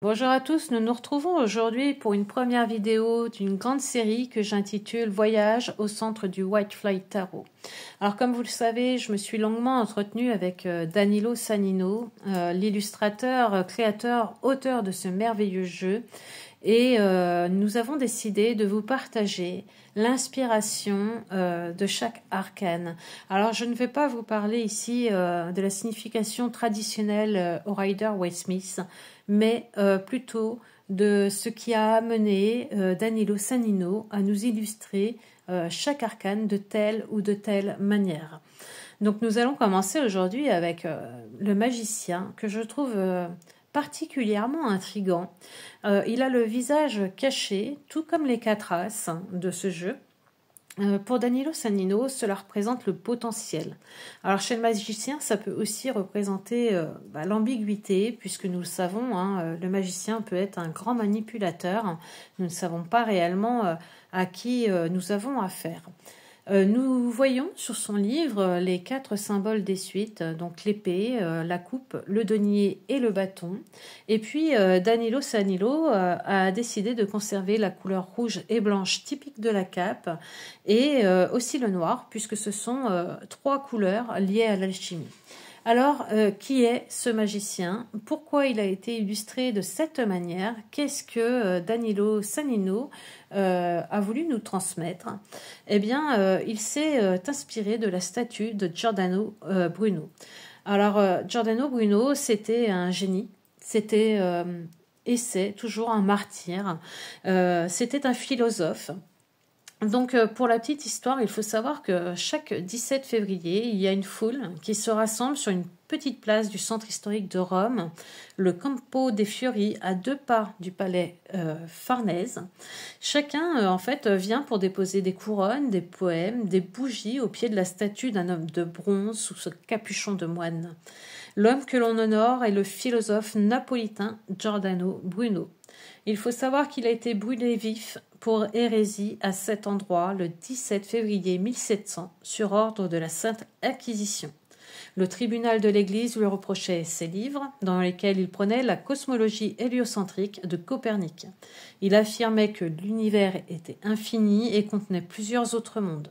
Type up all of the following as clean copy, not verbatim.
Bonjour à tous, nous nous retrouvons aujourd'hui pour une première vidéo d'une grande série que j'intitule Voyage au centre du White Flight Tarot. Alors comme vous le savez, je me suis longuement entretenue avec Danilo Sannino, l'illustrateur, créateur, auteur de ce merveilleux jeu. Et nous avons décidé de vous partager l'inspiration de chaque arcane. Alors je ne vais pas vous parler ici de la signification traditionnelle au Rider-Waite-Smith, mais plutôt de ce qui a amené Danilo Sannino à nous illustrer chaque arcane de telle ou de telle manière. Donc nous allons commencer aujourd'hui avec le magicien que je trouve particulièrement intrigant. Il a le visage caché, tout comme les 4 as de ce jeu. Pour Danilo Sannino, cela représente le potentiel. Alors chez le magicien, ça peut aussi représenter l'ambiguïté, puisque nous le savons, le magicien peut être un grand manipulateur. Nous ne savons pas réellement à qui nous avons affaire. Nous voyons sur son livre les 4 symboles des suites, donc l'épée, la coupe, le denier et le bâton. Et puis Danilo Sannino a décidé de conserver la couleur rouge et blanche typique de la cape et aussi le noir, puisque ce sont 3 couleurs liées à l'alchimie. Alors, qui est ce magicien? Pourquoi il a été illustré de cette manière? Qu'est-ce que Danilo Sannino a voulu nous transmettre? Eh bien, il s'est inspiré de la statue de Giordano Bruno. Alors, Giordano Bruno, c'était un génie, c'était et c'est toujours un martyr, c'était un philosophe. Donc, pour la petite histoire, il faut savoir que chaque 17 février, il y a une foule qui se rassemble sur une petite place du centre historique de Rome, le Campo dei Fiori, à 2 pas du palais Farnèse. Chacun, en fait, vient pour déposer des couronnes, des poèmes, des bougies au pied de la statue d'un homme de bronze sous ce capuchon de moine. L'homme que l'on honore est le philosophe napolitain Giordano Bruno. Il faut savoir qu'il a été brûlé vif pour hérésie à cet endroit le 17 février 1700 sur ordre de la Sainte Inquisition. Le tribunal de l'Église lui reprochait ses livres dans lesquels il prenait la cosmologie héliocentrique de Copernic. Il affirmait que l'univers était infini et contenait plusieurs autres mondes.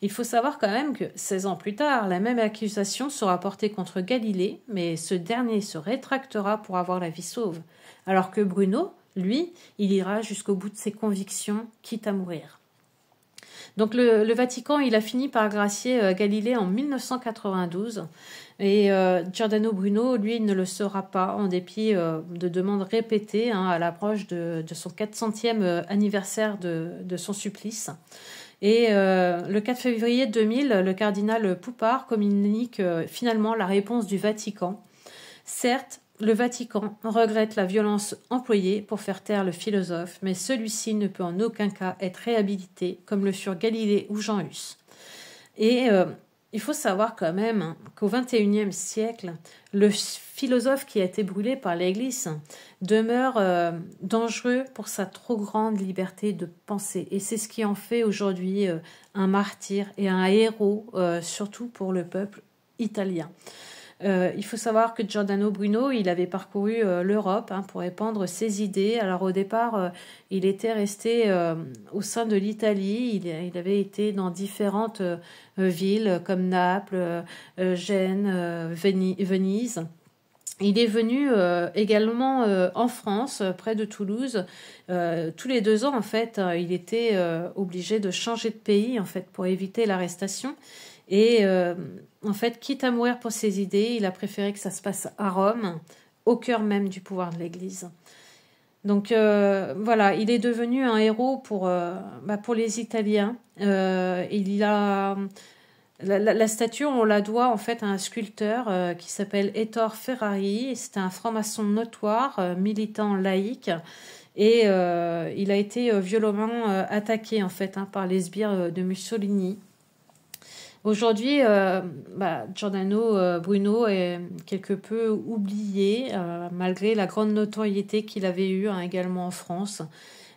Il faut savoir quand même que 16 ans plus tard, la même accusation sera portée contre Galilée, mais ce dernier se rétractera pour avoir la vie sauve, alors que Bruno, lui, il ira jusqu'au bout de ses convictions, quitte à mourir. Donc le Vatican, il a fini par gracier Galilée en 1992 et Giordano Bruno, lui, ne le sera pas en dépit de demandes répétées à l'approche de son 400e anniversaire de son supplice. Et le 4 février 2000, le cardinal Poupard communique finalement la réponse du Vatican. Certes, le Vatican regrette la violence employée pour faire taire le philosophe, mais celui-ci ne peut en aucun cas être réhabilité, comme le furent Galilée ou Jean Hus. Et il faut savoir quand même qu'au XXIe siècle, le philosophe qui a été brûlé par l'Église demeure dangereux pour sa trop grande liberté de penser. Et c'est ce qui en fait aujourd'hui un martyr et un héros, surtout pour le peuple italien. Il faut savoir que Giordano Bruno, il avait parcouru l'Europe pour répandre ses idées. Alors au départ, il était resté au sein de l'Italie. Il avait été dans différentes villes comme Naples, Gênes, Venise. Il est venu également en France, près de Toulouse. Tous les 2 ans, en fait, il était obligé de changer de pays, en fait, pour éviter l'arrestation. Et en fait, quitte à mourir pour ses idées, il a préféré que ça se passe à Rome, au cœur même du pouvoir de l'Église. Donc voilà, il est devenu un héros pour les Italiens. Il a la statue, on la doit en fait à un sculpteur qui s'appelle Ettore Ferrari. C'est un franc-maçon notoire, militant laïque. Et il a été violemment attaqué en fait par les sbires de Mussolini. Aujourd'hui, Giordano Bruno est quelque peu oublié, malgré la grande notoriété qu'il avait eue également en France.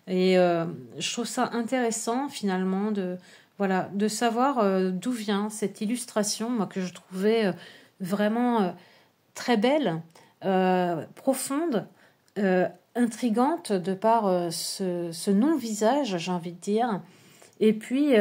Et je trouve ça intéressant finalement de savoir d'où vient cette illustration, moi, que je trouvais vraiment très belle, profonde, intrigante de par ce non-visage, j'ai envie de dire. Et puis,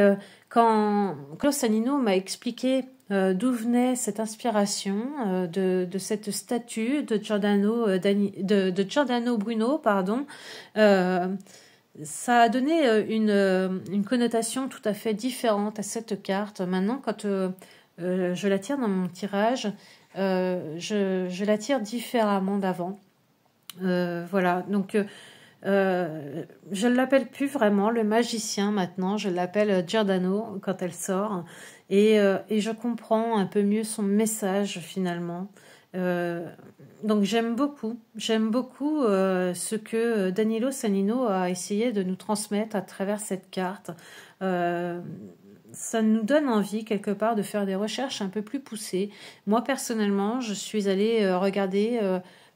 quand Claude Sanino m'a expliqué d'où venait cette inspiration de cette statue de de Giordano Bruno, pardon, ça a donné une connotation tout à fait différente à cette carte. Maintenant, quand je la tire dans mon tirage, je la tire différemment d'avant. Voilà, donc je ne l'appelle plus vraiment le magicien maintenant, je l'appelle Giordano quand elle sort. Et je comprends un peu mieux son message finalement. Donc j'aime beaucoup ce que Danilo Sanino a essayé de nous transmettre à travers cette carte. Ça nous donne envie quelque part de faire des recherches un peu plus poussées. Moi personnellement, je suis allée regarder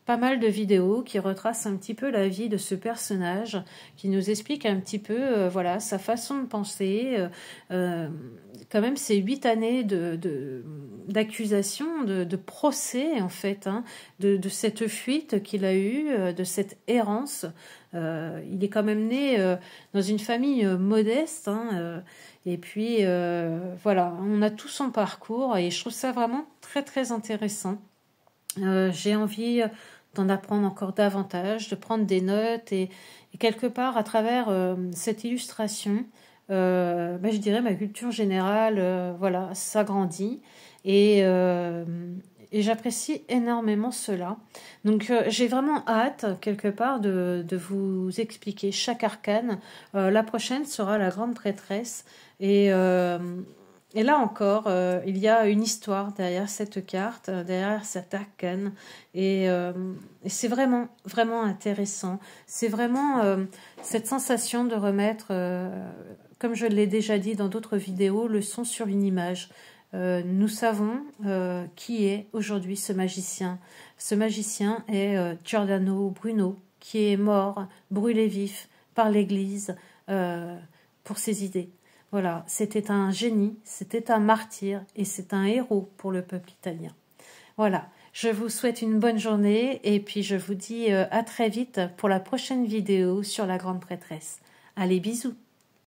pas mal de vidéos qui retracent un petit peu la vie de ce personnage, qui nous explique un petit peu voilà, sa façon de penser, quand même ces 8 années d'accusation, de procès en fait, hein, de cette fuite qu'il a eue, de cette errance. Il est quand même né dans une famille modeste, hein, et puis voilà, on a tout son parcours et je trouve ça vraiment très très intéressant. J'ai envie d'en apprendre encore davantage, de prendre des notes et quelque part à travers cette illustration, je dirais ma culture générale voilà, s'agrandit et j'apprécie énormément cela. Donc j'ai vraiment hâte quelque part de vous expliquer chaque arcane. La prochaine sera la grande prêtresse et là encore, il y a une histoire derrière cette carte, derrière cet arcane, et c'est vraiment, vraiment intéressant. C'est vraiment cette sensation de remettre, comme je l'ai déjà dit dans d'autres vidéos, le son sur une image. Nous savons qui est aujourd'hui ce magicien. Ce magicien est Giordano Bruno, qui est mort, brûlé vif par l'Église pour ses idées. Voilà, c'était un génie, c'était un martyr et c'est un héros pour le peuple italien. Voilà, je vous souhaite une bonne journée et puis je vous dis à très vite pour la prochaine vidéo sur la grande prêtresse. Allez, bisous!